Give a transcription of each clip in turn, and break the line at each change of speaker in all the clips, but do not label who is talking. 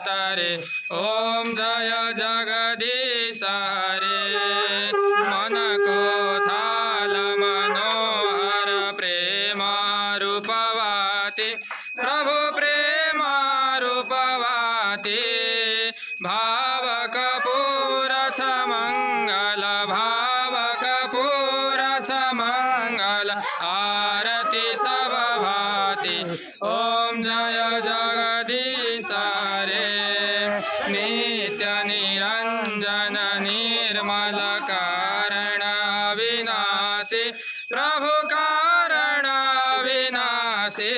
तरे ओम जय जगदीश हरे मन को थाल मनोहर प्रेम रूपवाती प्रभु प्रेम रूपवाती भाव कपूर छ मंगल भाव कपूर छ मंगल आरती सब भाती ओम जय जगदीश हरे नित्य निरंजन निर्मल कारण विनाशी प्रभु कारण विनाशी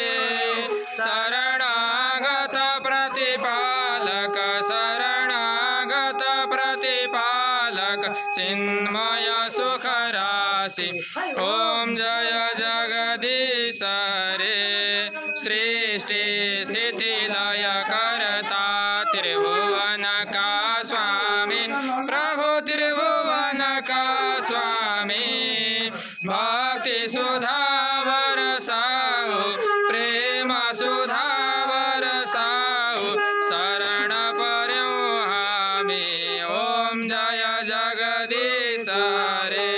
शरणागत प्रतिपालक शरणागत प्रतिपालक चिन्मय सुख राशि ओम जय जगदीश हरे सृष्टि स्थिति लय करता त्रिभुवन का स्वामी प्रभु त्रिभुवन का स्वामी भक्ति सुधा बरसाओ प्रेम सुधा बरसाओ शरण पर्यो हामी ओम जय जगदीश हरे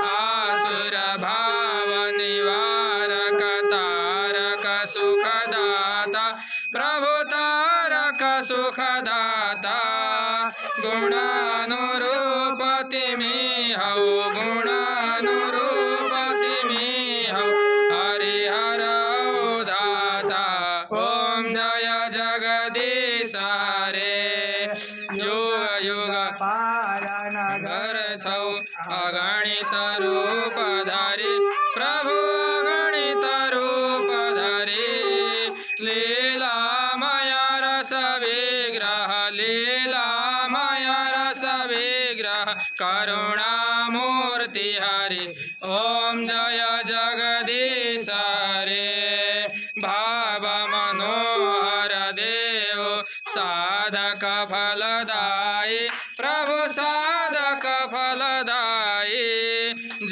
आसुर भाव निवारक तारक सुखदाता प्रभु तारक सुखदाता गुणानुरूपति में हौ गुणानुरूपति में हौ हरिहर दाता ओम जय जगदीश हरे युग युग
पालन
घर छौ अगणित रूप धारी प्रभु अगणित रूप धारी लीलामय रस विग्रह लीलामय रस विग्रह करुणामूर्ति हरि ओम जय जगदीश हरे भाव मनोहर देव साधक फलदायी प्रभु साधक फलदायी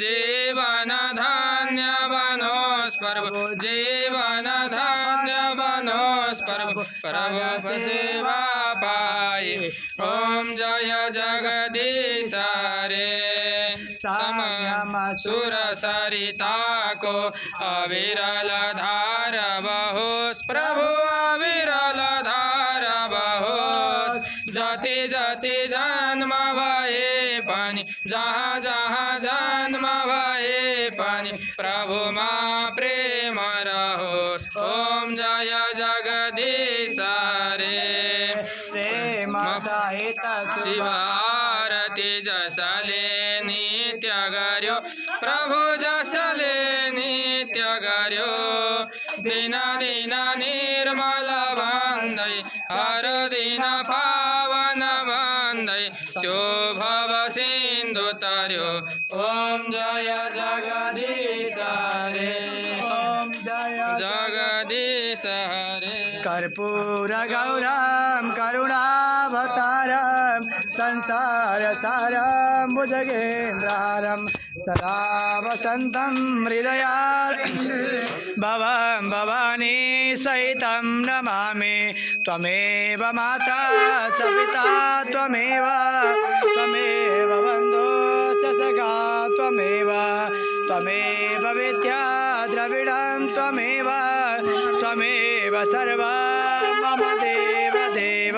जीवन धन्य बनोस प्रभु जीवन धन्य बनोस प्रभु प्रभु सेवा पाई ओम जय जगदीश हरे सम सुर सरिता को अविरल धार बहोस प्रभु अविरल धार बहोस जति जति जन्म भए पनि जहाँ जहाँ जन्म भए पनि प्रभु मा प्रेम रहोस् ओम जय जगदीश हरे
प्रेम सहित
शिव आरती जसले नित्य गर्यो प्रभु जसले नित्य गर्यो दिन दिन निर्मल भन्दै हर दिन पावन भन्दै त्यो भव सिन्धु तरयो ओम जय जगदीश हरे
ओम जय
जगदीश हरे
कर्पूर गौरम करुणावतारम संसार सारम भुजगेन्द्रहारम सदा वसन्तं हृदयात् भवं भवानी सहितं नमामि त्वमेव माता च पिता त्वमेव त्वमेव बन्धो च सखा त्वमेव त्वमेव विद्या द्रविडं त्वमेव त्वमेव सर्वं मम देव देव